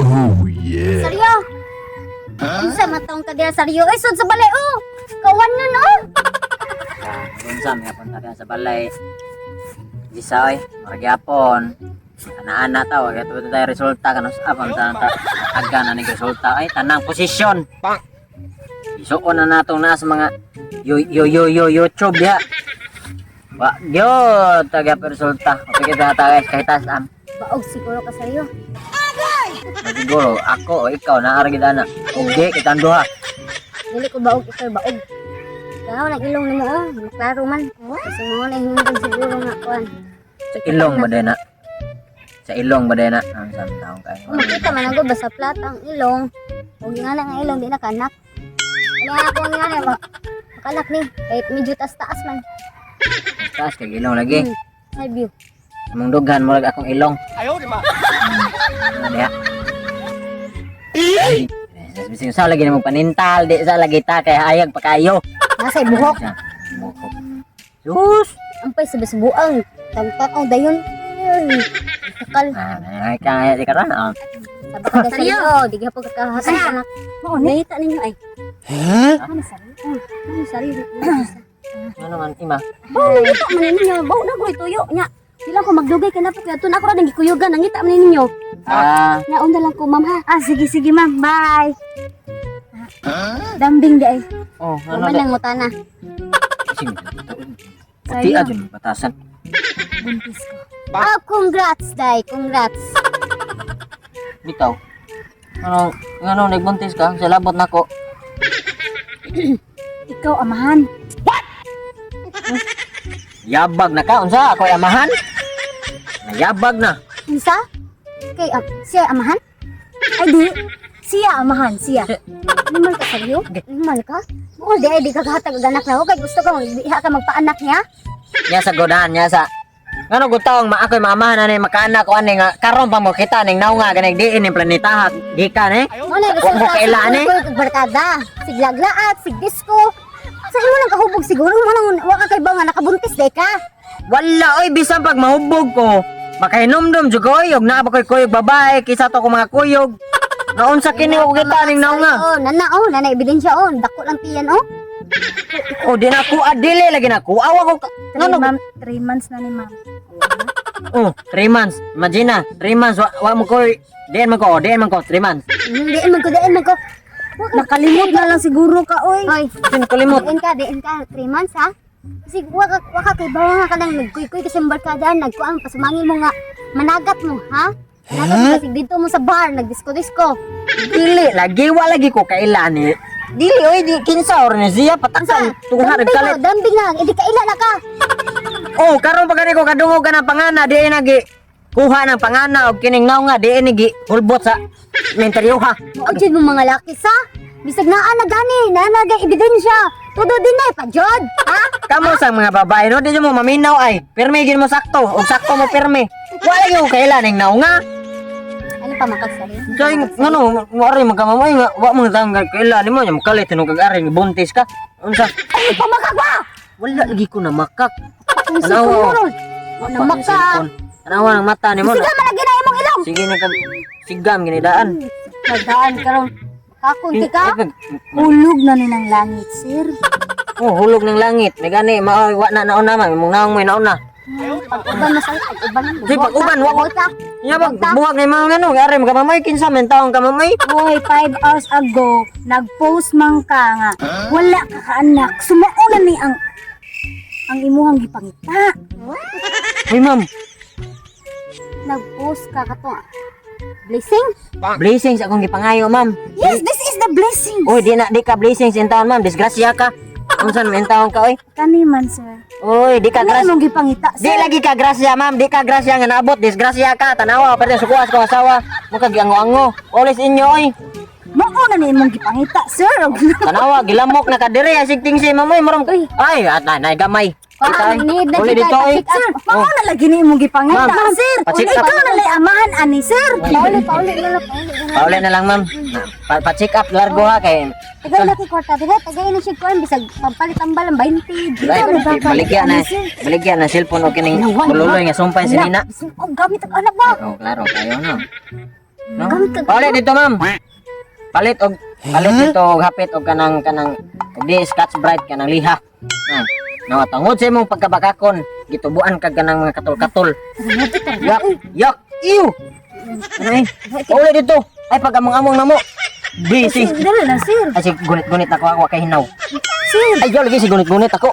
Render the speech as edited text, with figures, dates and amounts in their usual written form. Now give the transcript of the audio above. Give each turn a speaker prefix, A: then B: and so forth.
A: Oh yeah.
B: Saryo. Unsa matong ka diha saryo? Ay sud sa balay oh. Kawan nun oh.
C: Unsa may punta ka sa balay. Gisaoy, magyapon. Ana-ana ta, wag ito tayo resulta kanus apon ta aga na ning resulta ay tanang posisyon. Isuon na natong na sa mga YouTube ya. Wa gyud taga resulta. Okay kita ta guys kahit asam.
B: Baog siguro ka saryo.
C: Siguro ako o ikaw na gid ana. Ugdi kita duha.
B: Dili ko baog ikaw baog. Kaya nang ilong nimo oh. Klaro man. Kasi mo na hinggan siguro nga kuan.
C: Sa ilong ba din na? Sa ilong ba din na? Ang isang taong kayo.
B: Kung makita man ako basta plat ang ilong. Huwag nga lang ang ilong di nakanak. Kaya ako nga na makanak ni. Kahit medyo taas-taas man.
C: Taas kay ilong lagi.
B: Side view.
C: Mong dughan mo lagi akong ilong.
D: Ayaw, di ba?
C: Diha. Bising sa lagi na mo panintal, di sa lagi ta kay hayag pa kayo.
B: Nasa buhok.
C: Buhok. Sus!
B: Ampay sa buang. Tangtang dayon. Sakal.
C: Ay kaya di karon.
B: Sabi ka saryo. Di ka po kakahatan anak. Oo, nahita ninyo ay. Ano saryo? Ano saryo?
C: Ano man ima?
B: Bawa nangita man ninyo. Bawa na ko ituyo nya. Bilang ko magdugay ka na po kaya tun ako ra nang gikuyugan nangita man ninyo. Naon na lang ko ma'am ha. Sige ma'am. Bye. Dambing di ay.
C: Oh, ano
B: Naman
C: na?
B: lang mutana.
C: Sige. Pati adyo batasan.
B: Buntis ko. Oh, congrats, Day. Congrats.
C: Bitaw. Ano nagbuntis ka? Sa labot nako.
B: Ikaw, amahan.
C: Yabag na ka unsa ako amahan? Nayabag na.
B: Isa? Kay, siya amahan? Ay, di. Siya amahan, siya. Limal ka sa'yo? Limal ka? Oo, di ka kahatag anak na ako. Kay gusto ka, diha ka magpaanak niya?
C: Nya sa godaan nya sa ngano gutawng ako'y mamahan na ni makaanak ko ani nga karon pa mo kita ning naunga ganig diin ning planeta gikan eh.
B: Mo na gusto
C: Wa mo kailan eh.
B: Barkada. Siglaglaat, sigdisco. Sa imo lang kahubog siguro mo nang wa ka kay ba nga nakabuntis day ka.
C: Wala oy bisan pag mahubog ko makahinomdom jud ko og naa ba koy kuyog babae kisa to ko mga kuyog. Naon sa kini og kita ning naunga.
B: Oh, nana ebidensya oh. Dako lang tiyan oh.
C: Oh di na ko adili lagi na ko. Awa ko ngano
B: 3 months na ni ma'am.
C: Oh 3 months. Imagine 3 months wa mo koy diin man ko 3 months.
B: Diin man ko. Nakalimot na lang siguro ka oy. Oy,
C: Sin kalimot.
B: diin ka 3 months ha. Kasi waka kay bawa nga ka lang nagkuy-kuy kasi barkada nagkuan pasumangin mo nga managat mo ha. Managat mo kasi dito mo sa bar nagdisko-disko.
C: Dili lagi wa lagi ko kailan eh. Dili oy di kinsa or ni siya pataksan tunga nagkalit.
B: Dambing lang, edi kaila na ka.
C: Oh, karon pa gani ko kadungog ka ng pangana di nagi kuha ng pangana og kining naunga di nagi hulbot sa menteryo ha.
B: Ojo mo mga laki sa. Bisag naa na gani, naga ebidensya. Todo din na pa jod, ha?
C: Kamo sa mga babae no di mo maminaw ay pirmi gid mo sakto og sakto mo pirmi. Wala gyud kailan ning naunga.
B: Ano pa makasali?
C: Kay ngano wari magkamamay nga wa mo tanggal kailan mo nya makalit no kag ari buntis ka. Unsa?
B: Ay, pamakak ba?
C: Wala lagi ko na makak.
B: Kung siguro. Namakak.
C: Tanawa ng mata ni mo.
B: Sige man lagi na imong ilong.
C: Sige na kag sigam ginidaan.
B: Pagdaan karon. Kakul ka. Hulog na ni ng langit, sir.
C: Oh, hulog ng langit. May gani wa na naon naman imong naong may naon na.
B: Pag-uban masay, pag-uban.
C: Di pag-uban wa ko.
B: Buta.
C: Nya bag buhag ni mga ngano, ari magamamay kinsa men taong kamamay.
E: Hoy, 5 hours ago, nag-post man ka nga. Wala ka kaanak. Sumauna ni ang imuhang gipangita.
C: Hoy ma'am,
B: Nag-post ka kato. Blessing?
C: blessings akong gipangayo ma'am.
E: Yes, this is the blessing.
C: Oy, di ka blessings in taon ma'am, disgrasya ka. Unsan men taong ka oy?
E: Kani man, sir.
C: Oy, di ka
E: Ano
C: grasya.
E: imong gipangita,
C: Di
E: sir?
C: lagi ka grasya ma'am, di ka grasya nga naabot, disgrasya ka. Tanawa pa rin sukuas ko asawa. Mo kag ango-ango. Olis inyo oy.
E: Mao na ni imong gipangita, sir.
C: Tanawa, gilamok na ka dire asig tingsi mamoy maram. Ay, at na gamay.
B: Ah, need na
C: Uli
B: kita
C: dito eh.
B: check up.
E: Sir, mao na lagi ni imong gipangita,
C: Ma'am,
E: sir.
C: pa-check
E: Ikaw
C: up.
E: na lay amahan ani, sir.
B: Pauli na lang, pauli na lang.
C: Pauli na lang ma'am. Pa-check up largo ha kay
B: Tagay na kay kwarta dire, tagay na siya kuan bisag pampalit ang balang 20.
C: Ay, baligyan na cellphone o kining kululoy nga sumpay si Nina.
E: Oh, gamit ang anak ba?
C: Oh, klaro kayo no. No? Palit dito ma'am. Palit dito og hapit og kanang di Scotch Brite kanang liha. No, tungod sa imong pagkabakakon, gitubuan ka kanang mga katol-katol. Yak, iw. Ay, pauli dito. Ay pag among-among namo. Busy.
E: Dala na, sir.
C: Ay, si gunit-gunit ako kay hinaw.
E: Sir,
C: Ay, yo lagi si gunit-gunit ako.